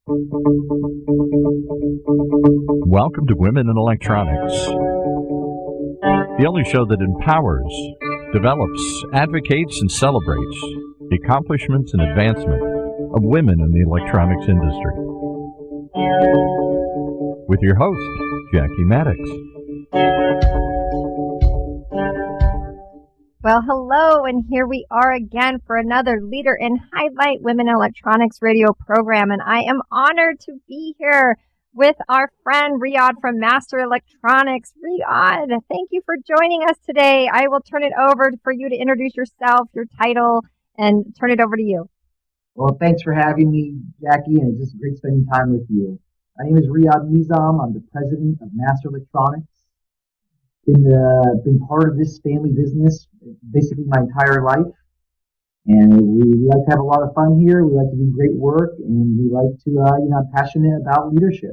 Welcome to Women in Electronics, the only show that empowers, develops, advocates, and celebrates the accomplishments and advancement of women in the electronics industry. With your host, Jackie Maddox. Well, hello, and here we are again for another Leader in Highlight Women in Electronics radio program, and I am honored to be here with our friend Riad from Master Electronics. Riad, thank you for joining us today. I will turn it over for you to introduce yourself, your title, and turn it over to you. Well, thanks for having me, Jackie, and it's just great spending time with you. My name is Riad Nizam. I'm the president of Master Electronics. Been part of this family business basically my entire life, and we like to have a lot of fun here. We like to do great work, and we like to, I'm passionate about leadership.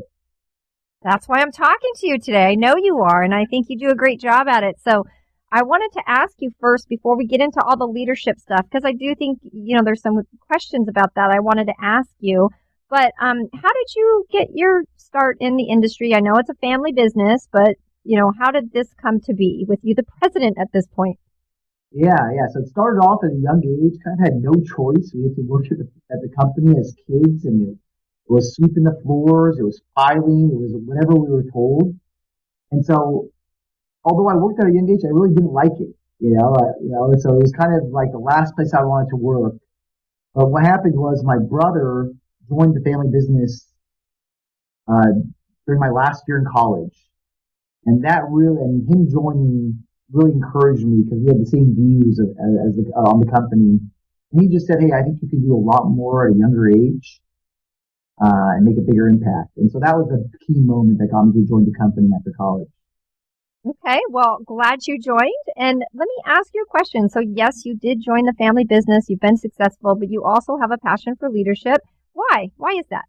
That's why I'm talking to you today. I know you are, and I think you do a great job at it. So I wanted to ask you first, before we get into all the leadership stuff, because I do think, there's some questions about that I wanted to ask you. But how did you get your start in the industry? I know it's a family business, but how did this come to be with you, the president, at this point? Yeah. So it started off at a young age. Kind of had no choice. We had to work at the company as kids, and it was sweeping the floors, it was filing, it was whatever we were told. And so, although I worked at a young age, I really didn't like it. And so it was kind of like the last place I wanted to work. But what happened was my brother joined the family business during my last year in college. And him joining really encouraged me because we had the same views on the company. And he just said, "Hey, I think you can do a lot more at a younger age and make a bigger impact." And so that was the key moment that got me to join the company after college. Okay, well, glad you joined. And let me ask you a question. So yes, you did join the family business. You've been successful, but you also have a passion for leadership. Why? Why is that?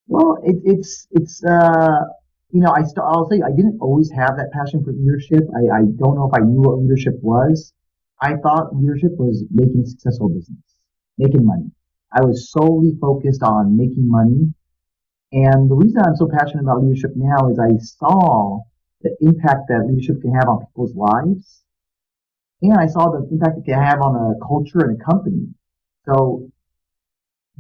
Well, I'll say I didn't always have that passion for leadership. I don't know if I knew what leadership was. I thought leadership was making a successful business, making money. I was solely focused on making money. And the reason I'm so passionate about leadership now is I saw the impact that leadership can have on people's lives. And I saw the impact it can have on a culture and a company. So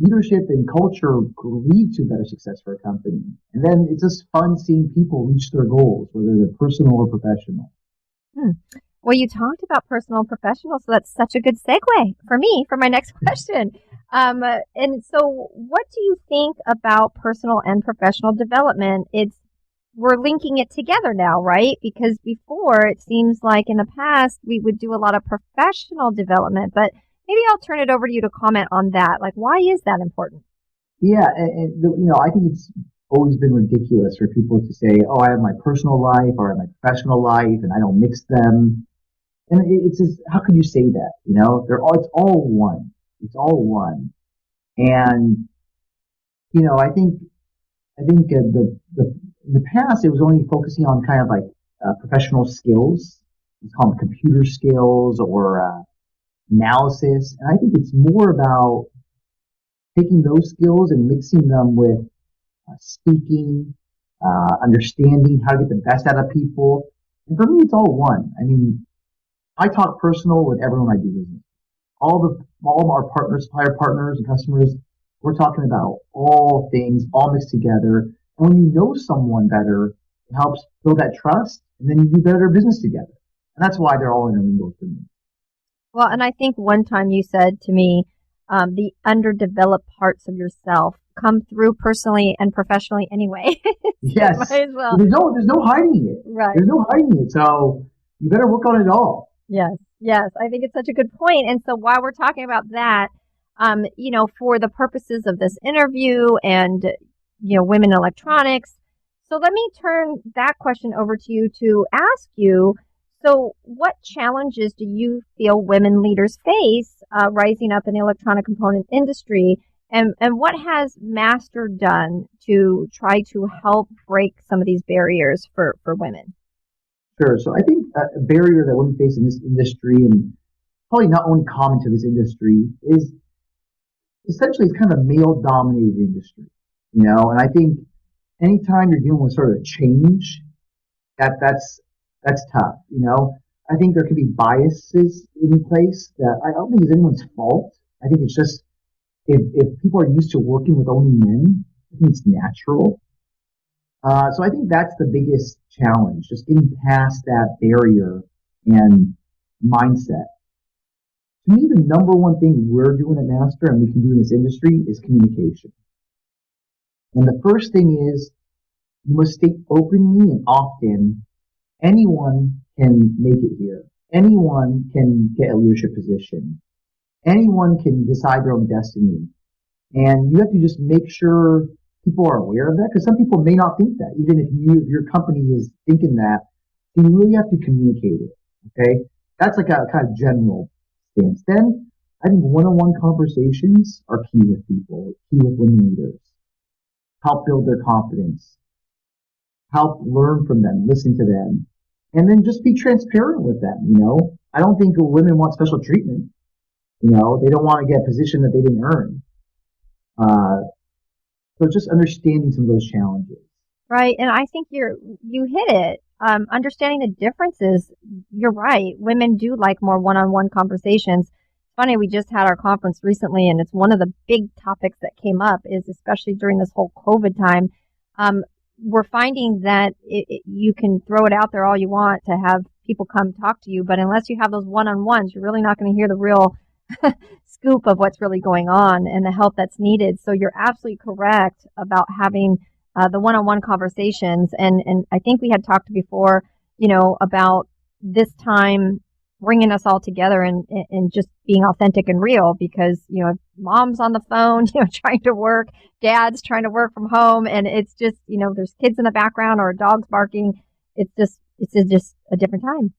leadership and culture lead to better success for a company. And then it's just fun seeing people reach their goals, whether they're personal or professional. Well, you talked about personal and professional, so that's such a good segue for me for my next question. And so what do you think about personal and professional development? We're linking it together now, right? Because before, it seems like in the past, we would do a lot of professional development, but maybe I'll turn it over to you to comment on that. Like, why is that important? Yeah, I think it's always been ridiculous for people to say, "Oh, I have my personal life or I have my professional life, and I don't mix them." And it's just, how could you say that? It's all one. It's all one. And I think in the past it was only focusing on kind of like professional skills. It's called computer skills or analysis, and I think it's more about taking those skills and mixing them with speaking, understanding how to get the best out of people. And for me, it's all one. I mean, I talk personal with everyone I do business. All our partners, supplier partners, and customers, we're talking about all things, all mixed together. And when you know someone better, it helps build that trust, and then you do better business together. And that's why they're all intermingled for me. Well, and I think one time you said to me, the underdeveloped parts of yourself come through personally and professionally anyway. Yes. Might as well. There's no hiding it. Right. There's no hiding it. So you better work on it all. Yes. I think it's such a good point. And so while we're talking about that, for the purposes of this interview and, women in electronics, so let me turn that question over to you to ask you, so what challenges do you feel women leaders face rising up in the electronic component industry? And what has Master done to try to help break some of these barriers for women? Sure. So I think a barrier that women face in this industry, and probably not only common to this industry, is essentially it's kind of a male-dominated industry. And I think anytime you're dealing with sort of change, that's tough. I think there can be biases in place that I don't think is anyone's fault. I think it's just if people are used to working with only men, I think it's natural. So I think that's the biggest challenge, just getting past that barrier and mindset. To me, the number one thing we're doing at Master and we can do in this industry is communication. And the first thing is you must state openly and often anyone can make it here. Anyone can get a leadership position. Anyone can decide their own destiny. And you have to just make sure people are aware of that, because some people may not think that, even if your company is thinking that. So you really have to communicate it. Okay? That's like a kind of general stance. Then I think one-on-one conversations are key with people, key with women leaders. Help build their confidence. Help learn from them, listen to them. And then just be transparent with them, I don't think women want special treatment. They don't want to get a position that they didn't earn. So just understanding some of those challenges. Right. And I think you hit it. Understanding the differences. You're right. Women do like more one-on-one conversations. It's funny. We just had our conference recently, and it's one of the big topics that came up is especially during this whole COVID time. We're finding that you can throw it out there all you want to have people come talk to you, but unless you have those one-on-ones, you're really not going to hear the real scoop of what's really going on and the help that's needed. So you're absolutely correct about having the one-on-one conversations. And I think we had talked before, about this time bringing us all together and just being authentic and real, because, mom's on the phone, trying to work, dad's trying to work from home. And it's just, there's kids in the background or a dog's barking. It's just a different time.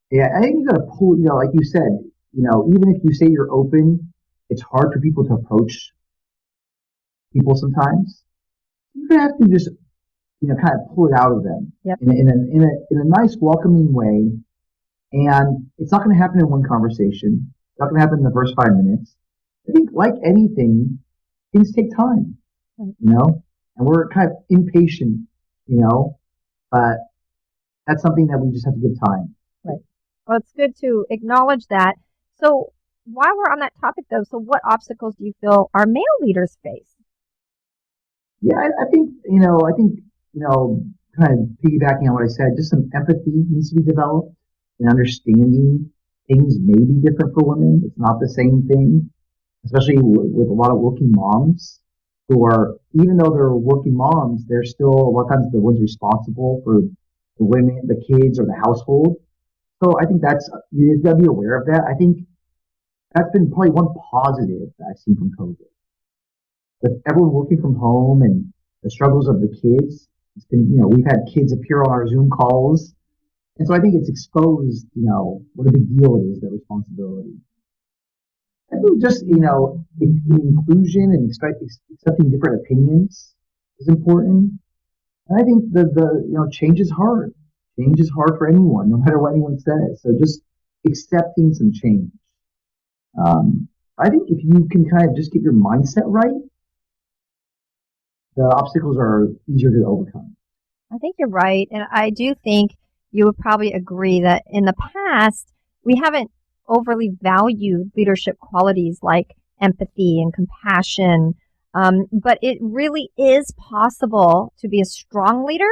Yeah. I think you got to pull, like you said, even if you say you're open, it's hard for people to approach people sometimes. You're going to have to just, kind of pull it out of them in a nice, welcoming way. And it's not going to happen in one conversation. It's not going to happen in the first 5 minutes. I think, like anything, things take time, and we're kind of impatient, but that's something that we just have to give time. Right. Well, it's good to acknowledge that. So while we're on that topic, though, so what obstacles do you feel our male leaders face? Yeah, I think, kind of piggybacking on what I said, just some empathy needs to be developed and understanding things may be different for women. It's not the same thing, especially with a lot of working moms who are, even though they're working moms, they're still a lot of times the ones responsible for the women, the kids, or the household. So I think you've got to be aware of that. I think that's been probably one positive that I've seen from COVID. With everyone working from home and the struggles of the kids, it's been, we've had kids appear on our Zoom calls. And so I think it's exposed, what a big deal it is, that responsibility. I think just, inclusion and accepting different opinions is important. And I think change is hard. Change is hard for anyone, no matter what anyone says. So just accepting some change. I think if you can kind of just get your mindset right, the obstacles are easier to overcome. I think you're right. And I do think you would probably agree that in the past, we haven't overly valued leadership qualities like empathy and compassion. But it really is possible to be a strong leader,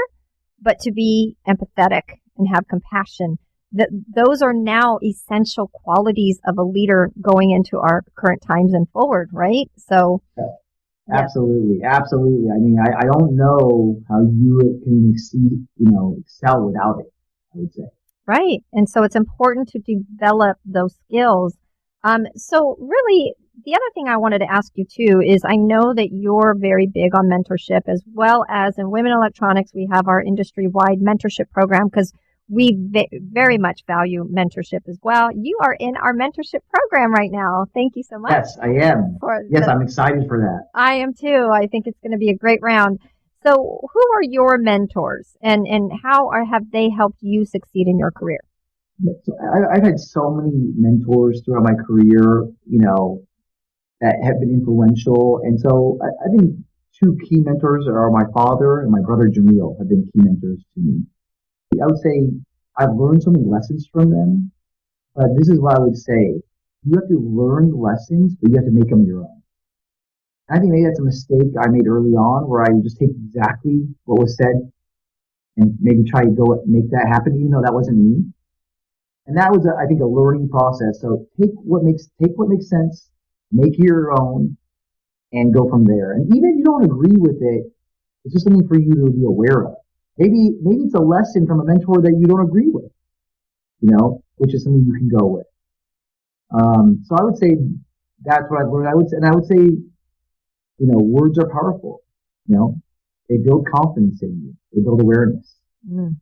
but to be empathetic and have compassion. Those are now essential qualities of a leader going into our current times and forward, right? So, absolutely. I mean, I don't know how you can excel without it, I would say. Right. And so it's important to develop those skills. So really, the other thing I wanted to ask you too is I know that you're very big on mentorship, as well as in Women Electronics, we have our industry-wide mentorship program because we very much value mentorship as well. You are in our mentorship program right now. Thank you so much. Yes, I am. I'm excited for that. I am too. I think it's going to be a great round. So who are your mentors and how have they helped you succeed in your career? Yeah, so I've had so many mentors throughout my career, that have been influential. And so I think two key mentors are my father and my brother Jamil have been key mentors to me. I would say I've learned so many lessons from them, but this is what I would say. You have to learn lessons, but you have to make them your own. I think maybe that's a mistake I made early on where I would just take exactly what was said and maybe try to go make that happen, even though that wasn't me. And that was, I think, a learning process. So take what makes sense, make it your own, and go from there. And even if you don't agree with it, it's just something for you to be aware of. Maybe it's a lesson from a mentor that you don't agree with, which is something you can go with. So I would say that's what I've learned. I would say, words are powerful. They build confidence in you. They build awareness. Mm.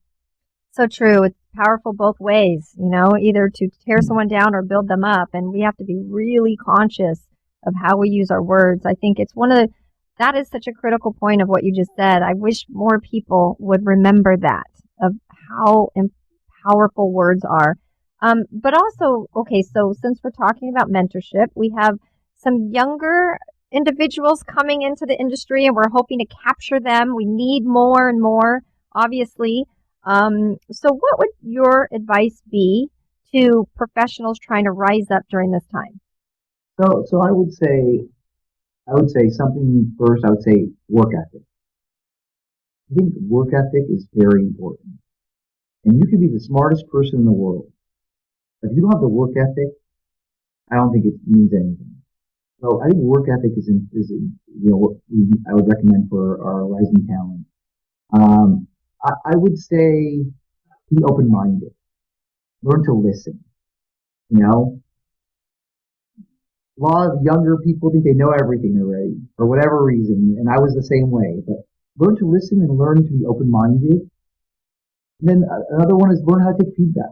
So true. It's powerful both ways, either to tear someone down or build them up. And we have to be really conscious of how we use our words. I think it's that is such a critical point of what you just said. I wish more people would remember that, of how powerful words are. But also, okay, so since we're talking about mentorship, we have some younger individuals coming into the industry and we're hoping to capture them. We need more and more, obviously. So what would your advice be to professionals trying to rise up during this time? So I would say something first. I would say work ethic. I think work ethic is very important. And you could be the smartest person in the world. If you don't have the work ethic, I don't think it means anything. So I think work ethic is what I would recommend for our rising talent. I would say be open-minded. Learn to listen. A lot of younger people think they know everything already for whatever reason, and I was the same way. But learn to listen and learn to be open-minded. And then another one is learn how to take feedback.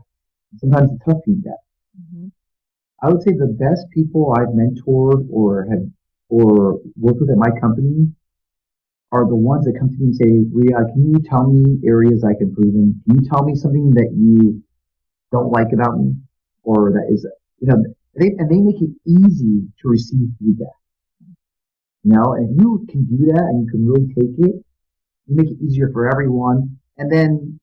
Sometimes it's tough feedback. Mm-hmm. I would say the best people I've mentored or worked with at my company are the ones that come to me and say, Riad, can you tell me areas I can improve in? Can you tell me something that you don't like about me? Or that is, and they make it easy to receive feedback. And if you can do that and you can really take it, you make it easier for everyone. And then,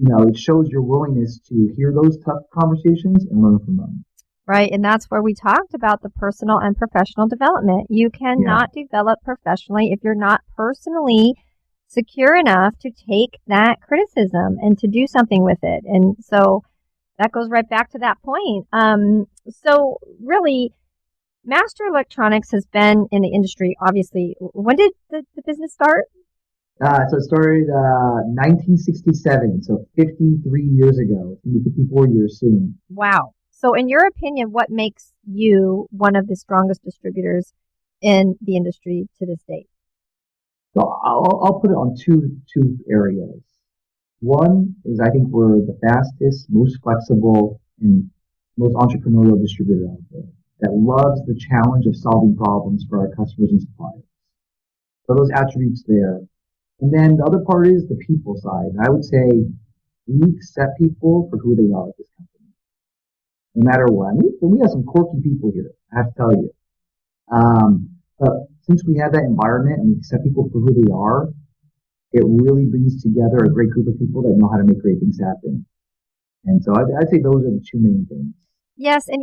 it shows your willingness to hear those tough conversations and learn from them. Right. And that's where we talked about the personal and professional development. You cannot develop professionally if you're not personally secure enough to take that criticism and to do something with it. And so that goes right back to that point. So really, Master Electronics has been in the industry, obviously. When did the business start? So it started 1967, so 53 years ago. It's going to be 54 years soon. Wow. So in your opinion, what makes you one of the strongest distributors in the industry to this date? So I'll put it on two areas. One is I think we're the fastest, most flexible, and most entrepreneurial distributor out there that loves the challenge of solving problems for our customers and suppliers. So those attributes there. And then the other part is the people side. I would say we accept people for who they are at this company, no matter what. We have some quirky people here, I have to tell you. But since we have that environment and we accept people for who they are, it really brings together a great group of people that know how to make great things happen. And so I'd say those are the two main things. Yes, and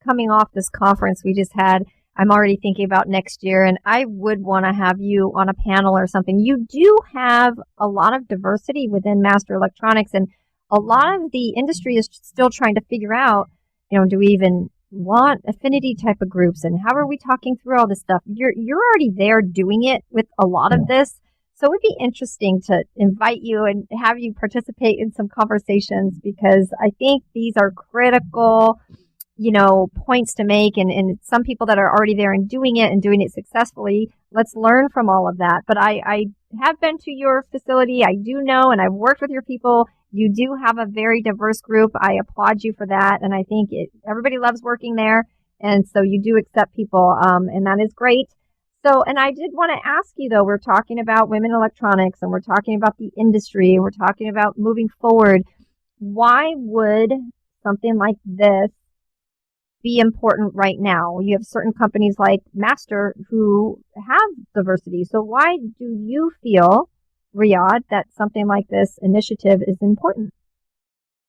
coming off this conference we just had, I'm already thinking about next year, and I would want to have you on a panel or something. You do have a lot of diversity within Master Electronics, and a lot of the industry is still trying to figure out, do we even want affinity type of groups, and how are we talking through all this stuff? You're already there doing it with a lot of this, so it would be interesting to invite you and have you participate in some conversations, because I think these are critical points to make, and some people that are already there and doing it successfully. Let's learn from all of that. But I have been to your facility. I do know, and I've worked with your people. You do have a very diverse group. I applaud you for that. And I think everybody loves working there. And so you do accept people, and that is great. So, and I did want to ask you though, we're talking about women electronics and we're talking about the industry and we're talking about moving forward. Why would something like this be important right now? You have certain companies like Master who have diversity. So why do you feel, Riad, that something like this initiative is important?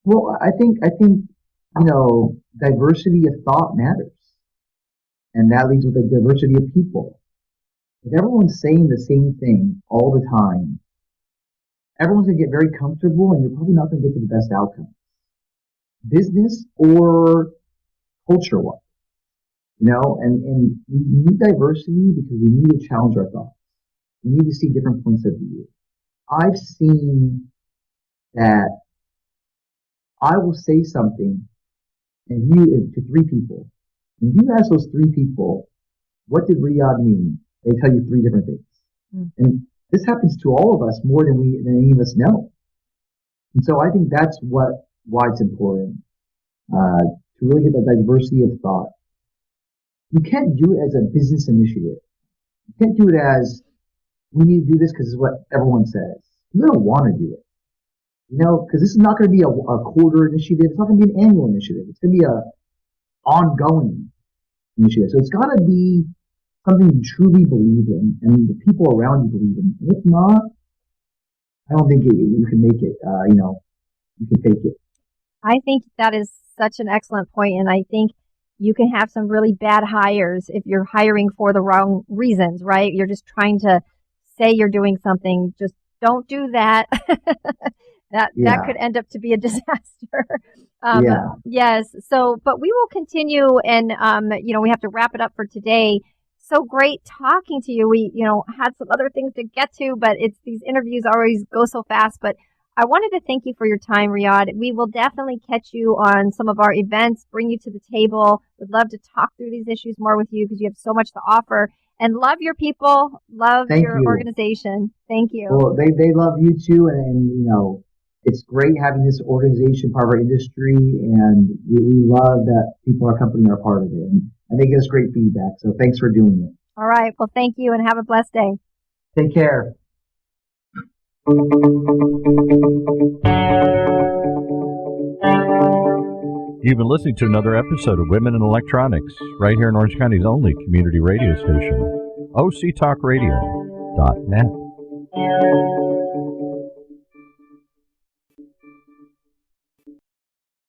Well, I think diversity of thought matters, and that leads with the diversity of people. If everyone's saying the same thing all the time, everyone's going to get very comfortable, and you're probably not going to get to the best outcome, business or culture-wise. And we need diversity because we need to challenge our thoughts. We need to see different points of view. I've seen that I will say something to three people. If you ask those three people, what did Riad mean? They tell you three different things. And this happens to all of us more than any of us know. And so I think that's why it's important to really get that diversity of thought. You can't do it as a business initiative. You can't do it as, we need to do this because it's what everyone says. You don't want to do it. Because this is not going to be a quarter initiative. It's not going to be an annual initiative. It's going to be a ongoing initiative. So it's got to be something you truly believe in and the people around you believe in. And if not, I don't think you can make it, you can fake it. I think that is such an excellent point, and I think you can have some really bad hires if you're hiring for the wrong reasons, right? You're just trying to say you're doing something. Just don't do that. That could end up to be a disaster. Yes. So, but we will continue, and we have to wrap it up for today. So great talking to you. We, had some other things to get to, but these interviews always go so fast. But I wanted to thank you for your time, Riad. We will definitely catch you on some of our events, bring you to the table. Would love to talk through these issues more with you because you have so much to offer. And love your people, love your organization. Thank you. Well, they love you too, and it's great having this organization part of our industry, and we love that people in our company are part of it, and they give us great feedback. So thanks for doing it. All right. Well, thank you, and have a blessed day. Take care. You've been listening to another episode of Women in Electronics, right here in Orange County's only community radio station, octalkradio.net.